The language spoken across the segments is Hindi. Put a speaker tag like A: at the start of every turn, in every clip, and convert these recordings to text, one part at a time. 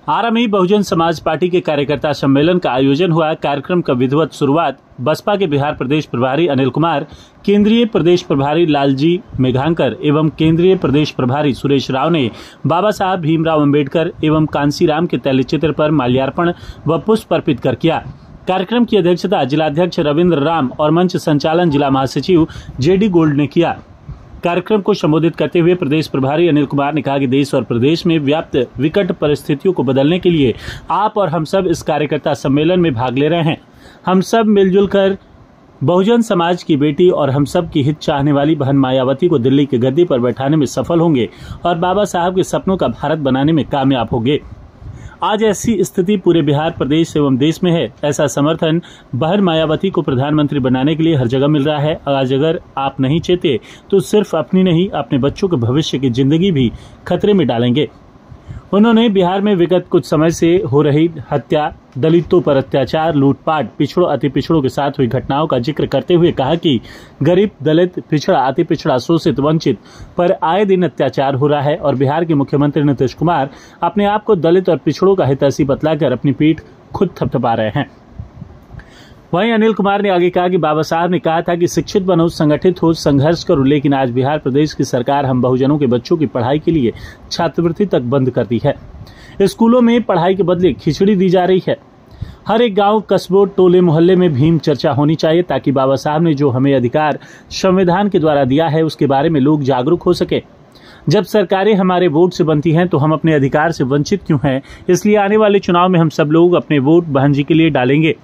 A: आरा में बहुजन समाज पार्टी के कार्यकर्ता सम्मेलन का आयोजन हुआ। कार्यक्रम का विधिवत शुरुआत बसपा के बिहार प्रदेश प्रभारी अनिल कुमार, केंद्रीय प्रदेश प्रभारी लालजी मेघांकर एवं केंद्रीय प्रदेश प्रभारी सुरेश राव ने बाबा साहब भीमराव अंबेडकर एवं कांसीराम के तैलचित्र पर माल्यार्पण व पुष्प अर्पित कर किया। कार्यक्रम की अध्यक्षता जिलाध्यक्ष रविंद्र राम और मंच संचालन जिला महासचिव जेडी गोल्ड ने किया। कार्यक्रम को संबोधित करते हुए प्रदेश प्रभारी अनिल कुमार ने कहा कि देश और प्रदेश में व्याप्त विकट परिस्थितियों को बदलने के लिए आप और हम सब इस कार्यकर्ता सम्मेलन में भाग ले रहे हैं। हम सब मिलजुल कर बहुजन समाज की बेटी और हम सब की हित चाहने वाली बहन मायावती को दिल्ली की गद्दी पर बैठाने में सफल होंगे और बाबा साहब के सपनों का भारत बनाने में कामयाब होंगे। आज ऐसी स्थिति पूरे बिहार प्रदेश एवं देश में है। ऐसा समर्थन बहन मायावती को प्रधानमंत्री बनाने के लिए हर जगह मिल रहा है। आज अगर आप नहीं चाहते तो सिर्फ अपनी नहीं, अपने बच्चों के भविष्य की जिंदगी भी खतरे में डालेंगे। उन्होंने बिहार में विगत कुछ समय से हो रही हत्या, दलितों पर अत्याचार, लूटपाट, पिछड़ों अति पिछड़ों के साथ हुई घटनाओं का जिक्र करते हुए कहा कि गरीब, दलित, पिछड़ा, अति पिछड़ा, शोषित, वंचित पर आए दिन अत्याचार हो रहा है और बिहार के मुख्यमंत्री नीतीश कुमार अपने आप को दलित और पिछड़ों का हितैषी बतलाकर अपनी पीठ खुद थपथपा रहे हैं। वहीं अनिल कुमार ने आगे कहा कि बाबा साहब ने कहा था कि शिक्षित बनो, संगठित हो, संघर्ष करो, लेकिन आज बिहार प्रदेश की सरकार हम बहुजनों के बच्चों की पढ़ाई के लिए छात्रवृत्ति तक बंद कर दी है। स्कूलों में पढ़ाई के बदले खिचड़ी दी जा रही है। हर एक गांव, कस्बों, टोले, मोहल्ले में भीम चर्चा होनी चाहिए ताकि बाबा साहब ने जो हमें अधिकार संविधान के द्वारा दिया है उसके बारे में लोग जागरूक हो सके। जब सरकारें हमारे वोट से बनती हैं तो हम अपने अधिकार से वंचित क्यों हैं? इसलिए आने वाले चुनाव में हम सब लोग अपने वोट बहन जी के लिए डालेंगे।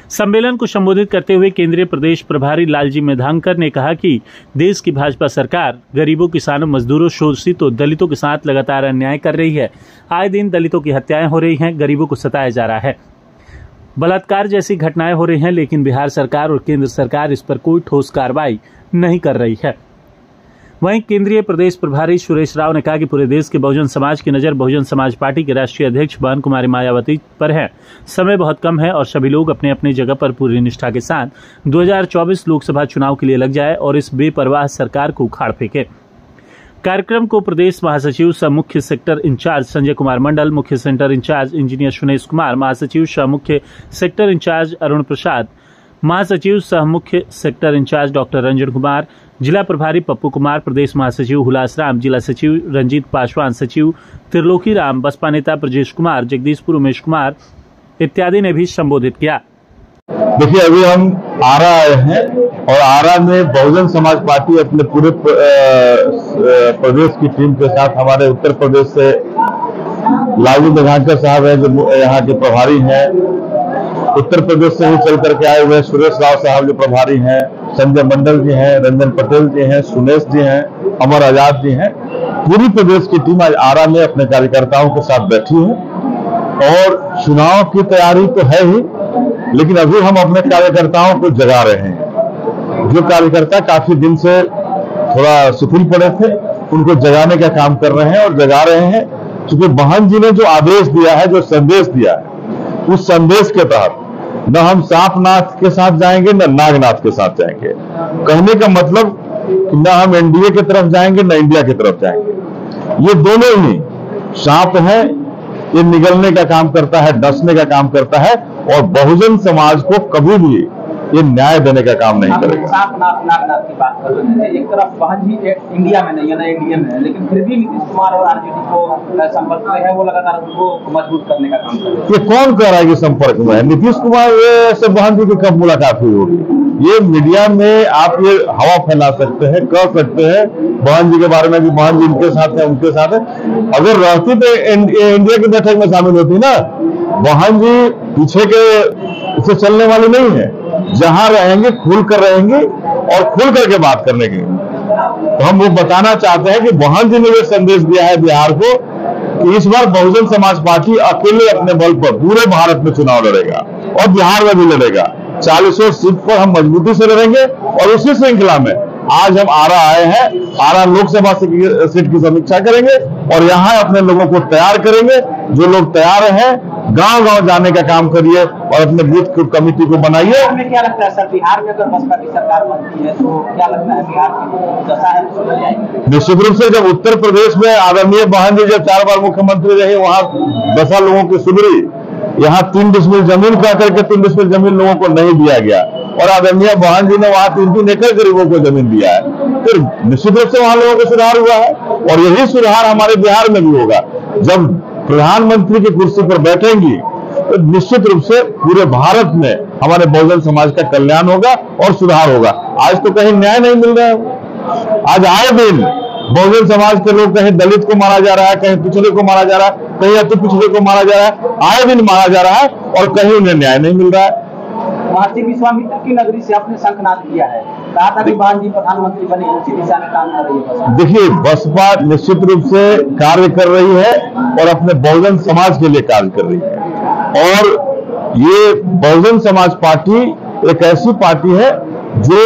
A: सम्मेलन को संबोधित करते हुए केंद्रीय प्रदेश प्रभारी लालजी मेघांकर ने कहा कि देश की भाजपा सरकार गरीबों, किसानों, मजदूरों, शोषितों, दलितों के साथ लगातार अन्याय कर रही है। आए दिन दलितों की हत्याएं हो रही हैं, गरीबों को सताया जा रहा है, बलात्कार जैसी घटनाएं हो रही हैं, लेकिन बिहार सरकार और केंद्र सरकार इस पर कोई ठोस कार्रवाई नहीं कर रही है। वहीं केंद्रीय प्रदेश प्रभारी सुरेश राव ने कहा कि पूरे देश के बहुजन समाज की नजर बहुजन समाज पार्टी के राष्ट्रीय अध्यक्ष बहन कुमारी मायावती पर है। समय बहुत कम है और सभी लोग अपने अपने जगह पर पूरी निष्ठा के साथ 2024 लोकसभा चुनाव के लिए लग जाए और इस बेपरवाह सरकार को उखाड़ फेंके। कार्यक्रम को प्रदेश महासचिव सह मुख्य सेक्टर इंचार्ज संजय कुमार मंडल, मुख्य center in charge engineer Sunesh Kumar, महासचिव सह मुख्य सेक्टर इंचार्ज अरुण प्रसाद, महासचिव सह मुख्य sector in charge doctor Ranjan Kumar, जिला प्रभारी पप्पू कुमार, प्रदेश महासचिव हुलास राम, जिला सचिव रंजीत पासवान, सचिव त्रिलोकी राम, बसपा नेता ब्रजेश कुमार, जगदीशपुर उमेश कुमार इत्यादि ने भी संबोधित किया।
B: देखिए, अभी हम आरा आए हैं और आरा में बहुजन समाज पार्टी अपने पूरे प्रदेश की टीम के साथ, हमारे उत्तर प्रदेश से लालजी मेघांकर साहब हैं जो यहाँ के प्रभारी हैं, उत्तर प्रदेश से ही चल करके आए हुए सुरेश राव साहब जो प्रभारी हैं, संजय मंडल जी हैं, रंजन पटेल जी हैं, सुनेश जी हैं, अमर आजाद जी हैं। पूरी प्रदेश की टीम आज आरा में अपने कार्यकर्ताओं के साथ बैठी है और चुनाव की तैयारी तो है ही, लेकिन अभी हम अपने कार्यकर्ताओं को जगा रहे हैं। जो कार्यकर्ता काफी दिन से थोड़ा शिथिल पड़े थे उनको जगाने का काम कर रहे हैं और जगा रहे हैं, क्योंकि बहन जी ने जो आदेश दिया है, जो संदेश दिया है, उस संदेश के तहत न हम सांपनाथ के साथ जाएंगे न नागनाथ के साथ जाएंगे। कहने का मतलब कि न हम एनडीए की तरफ जाएंगे न इंडिया की तरफ जाएंगे। ये दोनों ही सांप हैं, ये निगलने का काम करता है, डसने का काम करता है और बहुजन समाज को कभी भी ये न्याय देने का काम नहीं करेगा।
C: नागनाथ की बात कर रहे हैं, एक तरफ बहन जी इंडिया में नहीं है ना एनडीए में है, लेकिन फिर भी नीतीश कुमार और आरजेडी को संपर्क में है, वो लगातार उनको मजबूत करने का काम कर रहे हैं।
B: ये कौन कह रहा है कि संपर्क में है? नीतीश कुमार से बहन जी की कब मुलाकात हुई होगी? ये मीडिया में आप ये हवा फैला सकते हैं, कह सकते हैं बहन जी के बारे में कि बहन जी इनके साथ है, उनके साथ है। अगर रहती तो इंडिया की बैठक में शामिल होती ना। बहन जी पीछे के से चलने वाली नहीं है, जहां रहेंगे खुल कर रहेंगे और खुल करके बात करने की। तो हम वो बताना चाहते हैं कि बहन जी ने ये संदेश दिया है बिहार को कि इस बार बहुजन समाज पार्टी अकेले अपने बल पर पूरे भारत में चुनाव लड़ेगा और बिहार में भी लड़ेगा। 40 सीट पर हम मजबूती से लड़ेंगे और उसी श्रृंखला में आज हम आरा आए हैं। आरा लोकसभा सीट की समीक्षा करेंगे और यहाँ अपने लोगों को तैयार करेंगे। जो लोग तैयार हैं गांव-गांव जाने का काम करिए और अपने बूथ कमेटी को बनाइए।
C: बिहार में क्या लगता है सर, बिहार में अगर बसपा की सरकार बनती है तो क्या लगता है बिहार की दशा है तो सुधर जाएगी?
B: निश्चित रूप से जब उत्तर प्रदेश में आदरणीय बहन जी जब 4 बार मुख्यमंत्री रहे, वहां दशा लोगों की सुधरी। यहाँ 3 डिसमिल जमीन कह करके 3 डिसमिल जमीन लोगों को नहीं दिया गया और आदरणीय बहन जी ने वहां 3-3 एकड़ गरीबों को जमीन दिया है। फिर निश्चित रूप से वहां लोगों को सुधार हुआ है और यही सुधार हमारे बिहार में भी होगा। जब प्रधानमंत्री की कुर्सी पर बैठेंगी तो निश्चित रूप से पूरे भारत में हमारे बहुजन समाज का कल्याण होगा और सुधार होगा। आज तो कहीं न्याय नहीं मिल रहा है। आज आए दिन बहुजन समाज के लोग, कहीं दलित को मारा जा रहा है, कहीं पिछड़े को मारा जा रहा है, कहीं अति पिछड़े को मारा जा रहा है, आए दिन मारा जा रहा है और कहीं उन्हें न्याय नहीं मिल रहा है।
C: महर्षि विश्वामित्र की नगरी से आपने शंखनाद किया है, कहा था कि बहन जी प्रधानमंत्री बने, उसी दिशा में काम कर रही है।
B: देखिए, बसपा निश्चित रूप से कार्य कर रही है और अपने बहुजन समाज के लिए कार्य कर रही है और ये बहुजन समाज पार्टी एक ऐसी पार्टी है जो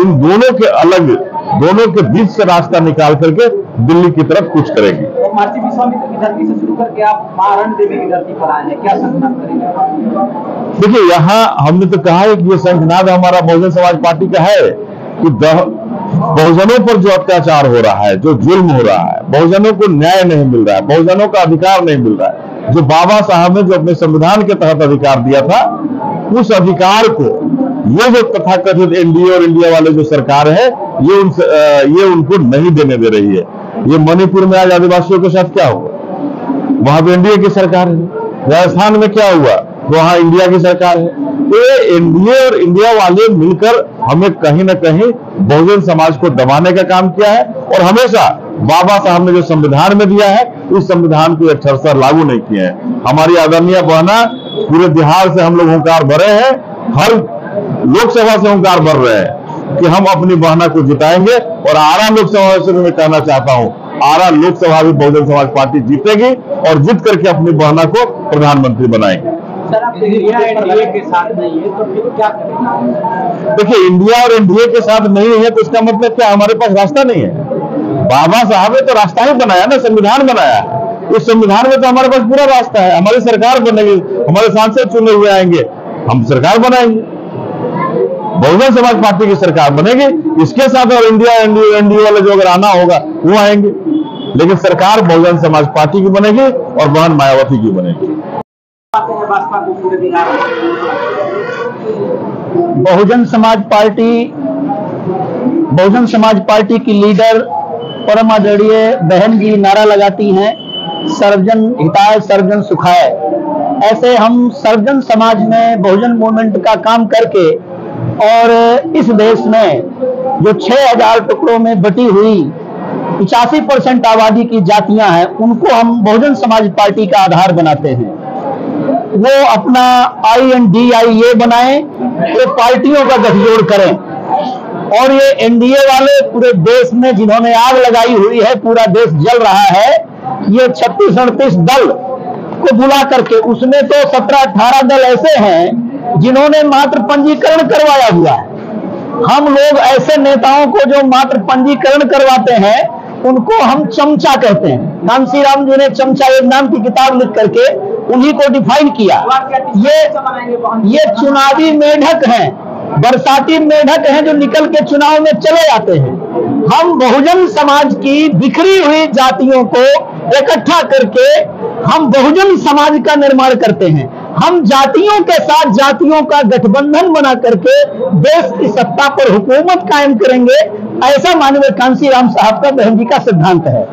B: इन दोनों के बीच से रास्ता निकाल करके दिल्ली की तरफ कुछ करेगी।
C: तो महर्षि विश्वामित्र की धरती से शुरू करके आप मां अरुण देवी की धरती पर आए हैं, क्या शंखनाद करेंगे?
B: देखिए, यहाँ हमने तो कहा है कि ये शंखनाद हमारा बहुजन समाज पार्टी का है कि बहुजनों पर जो अत्याचार हो रहा है, जो जुल्म हो रहा है, बहुजनों को न्याय नहीं मिल रहा है, बहुजनों का अधिकार नहीं मिल रहा है, जो बाबा साहब ने जो अपने संविधान के तहत अधिकार दिया था, उस अधिकार को ये जो तथाकथित एनडीए और इंडिया वाले जो सरकार है ये उनको नहीं देने दे रही है। ये मणिपुर में आज आदिवासियों के साथ क्या हुआ, वहां भी एनडीए की सरकार है। राजस्थान में क्या हुआ, वहां इंडिया की सरकार है। तो ये एनडीए और इंडिया वाले मिलकर हमें कहीं ना कहीं बहुजन समाज को दबाने का काम किया है और हमेशा बाबा साहब ने जो संविधान में दिया है उस संविधान को अक्षरशः लागू नहीं किए हैं। हमारी आदरणीय बहना पूरे बिहार से हम लोग हुंकार भरे हैं, हर लोकसभा से हुंकार भर रहे हैं कि हम अपनी बहना को जिताएंगे और आरा लोकसभा से मैं कहना चाहता हूं, आरा लोकसभा भी बहुजन समाज पार्टी जीतेगी और जीत करके अपनी बहना को प्रधानमंत्री बनाएंगे।
C: सर, आप इंडिया एनडीए के साथ नहीं है तो फिर क्या करेंगे?
B: देखिए, इंडिया और एनडीए के साथ नहीं है तो इसका मतलब क्या, हमारे पास रास्ता नहीं है। बाबा साहब ने तो रास्ता ही बनाया ना, संविधान बनाया। उस संविधान में तो हमारे पास पूरा रास्ता है। हमारी सरकार बनेगी, हमारे सांसद चुने हुए आएंगे, हम सरकार बनाएंगे, बहुजन समाज पार्टी की सरकार बनेगी। इसके साथ और इंडिया एनडीए वाले जो अगर आना होगा वो आएंगे, लेकिन सरकार बहुजन समाज पार्टी की बनेगी और बहन मायावती की बनेगी।
D: बहुजन समाज पार्टी की लीडर परम आदरणीय बहन जी नारा लगाती हैं, सर्वजन हिताय सर्वजन सुखाय। ऐसे हम सर्वजन समाज में बहुजन मूवमेंट का काम करके और इस देश में जो 6000 टुकड़ों में बटी हुई 85% आबादी की जातियां हैं, उनको हम बहुजन समाज पार्टी का आधार बनाते हैं। वो अपना INDIA बनाएं, ये पार्टियों का गठजोड़ करें और ये एनडीए वाले पूरे देश में जिन्होंने आग लगाई हुई है, पूरा देश जल रहा है, ये 36-38 दल को बुला करके, उसमें तो 17-18 दल ऐसे हैं जिन्होंने मात्र पंजीकरण करवाया हुआ है। हम लोग ऐसे नेताओं को जो मात्र पंजीकरण करवाते हैं उनको हम चमचा कहते हैं। कांसी राम जी ने चमचा एक नाम की किताब लिख करके उन्हीं को डिफाइन किया। ये चुनावी मेढक हैं, बरसाती मेढक हैं जो निकल के चुनाव में चले जाते हैं। हम बहुजन समाज की बिखरी हुई जातियों को इकट्ठा करके हम बहुजन समाज का निर्माण करते हैं। हम जातियों के साथ जातियों का गठबंधन बना करके देश की सत्ता पर हुकूमत कायम करेंगे, ऐसा माननीय कांसी राम साहब का बहन जी का सिद्धांत है।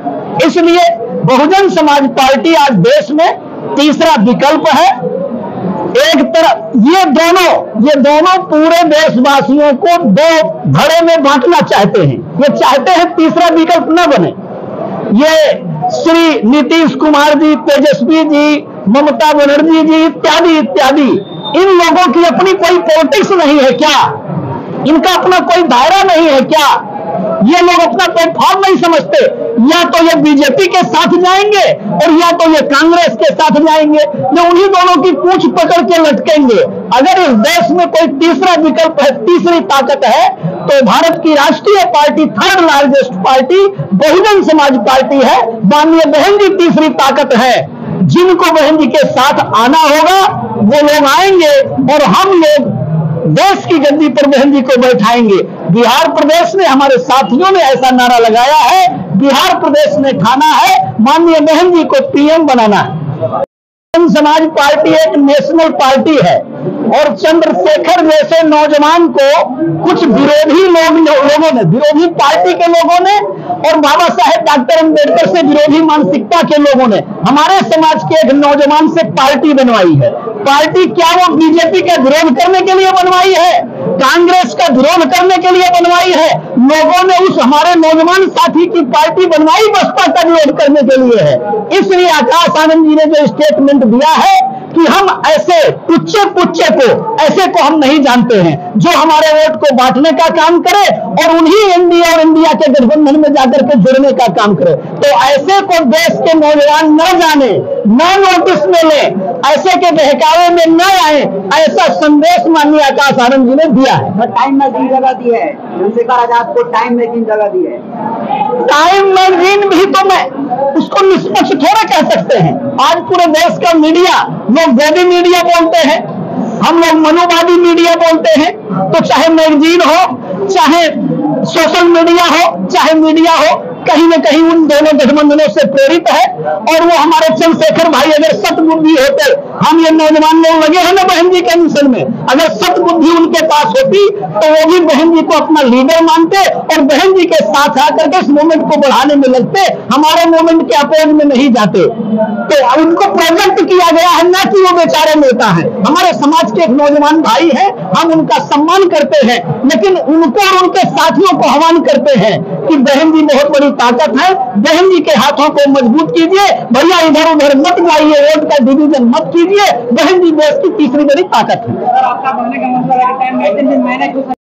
D: इसलिए बहुजन समाज पार्टी आज देश में तीसरा विकल्प है। एक तरफ ये दोनों पूरे देशवासियों को दो धड़े में बांटना चाहते हैं। ये चाहते हैं तीसरा विकल्प न बने। ये श्री नीतीश कुमार जी, तेजस्वी जी, ममता बनर्जी जी इत्यादि इन लोगों की अपनी कोई पॉलिटिक्स नहीं है क्या? इनका अपना कोई दायरा नहीं है क्या? ये लोग अपना प्लेटफॉर्म नहीं समझते। या तो ये बीजेपी के साथ जाएंगे और या तो ये कांग्रेस के साथ जाएंगे, जो उन्हीं दोनों की पूंछ पकड़ के लटकेंगे। अगर इस देश में कोई तीसरा विकल्प है, तीसरी ताकत है, तो भारत की राष्ट्रीय party, third largest party Bahujan Samaj party है। माननीय बहन जी तीसरी ताकत है। जिनको बहन जी के साथ आना होगा वो लोग आएंगे और हम लोग देश की गद्दी पर बहन जी को बैठाएंगे। बिहार प्रदेश में हमारे साथियों ने ऐसा नारा लगाया है, बिहार प्रदेश में ठाना है माननीय बहन जी को पीएम बनाना है। समाज पार्टी एक नेशनल पार्टी है और चंद्रशेखर जैसे नौजवान को कुछ विरोधी लोगों ने, विरोधी पार्टी के लोगों ने और बाबा साहेब डॉक्टर अम्बेडकर से विरोधी मानसिकता के लोगों ने हमारे समाज के एक नौजवान से पार्टी बनवाई है। पार्टी क्या वो बीजेपी का विरोध करने के लिए बनवाई है, कांग्रेस का विरोध करने के लिए बनवाई है? लोगों ने उस हमारे नौजवान साथी की पार्टी बनवाई बसपा का विरोध करने के लिए है। इसलिए आकाश आनंद जी ने जो स्टेटमेंट दिया है कि हम ऐसे पुच्चे को ऐसे को हम नहीं जानते हैं जो हमारे वोट को बांटने का काम करे और उन्हीं एनडीए और इंडिया के गठबंधन में जाकर के जुड़ने का काम करे, तो ऐसे को देश के नौजवान न जाने, न नोटिस में ले, ऐसे के बहकावे में न आए, ऐसा संदेश माननीय आकाश आनंद जी ने दिया है।
E: टाइम मैगजीन जगह दी है, चंद्रशेखर आजाद को टाइम मैगजीन जगह दी है।
D: टाइम मैगजीन भी तो मैं उसको निष्पक्ष थोड़ा कह सकते हैं। आज पूरे देश का मीडिया, लोग गोदी मीडिया बोलते हैं, हम लोग मनुवादी मीडिया बोलते हैं, तो चाहे मैगजीन हो, चाहे सोशल मीडिया हो, चाहे मीडिया हो, कहीं न कहीं उन दोनों गठबंधनों से प्रेरित है। और वो हमारे चंद्रशेखर भाई अगर सतबुद्धि होते, हम ये नौजवान लोग लगे हैं ना बहन जी के मिशन में, अगर सतबुद्धि उनके पास होती तो वो भी बहन जी को अपना लीडर मानते और बहन जी के साथ आकर के इस मूवमेंट को बढ़ाने में लगते, हमारे मूवमेंट के अपोज में नहीं जाते। तो उनको प्रोजेक्ट किया गया है ना कि वो बेचारे नेता है, हमारे समाज के एक नौजवान भाई है, हम उनका सम्मान करते हैं, लेकिन उनको और उनके साथियों को आह्वान करते हैं कि बहन जी बहुत बड़ी ताकत है, बहन जी के हाथों को मजबूत कीजिए, भैया इधर उधर मत जाइए, वोट का डिवीजन मत कीजिए, बहन जी देश की तीसरी बड़ी ताकत है।
E: आपका बोलने का मतलब है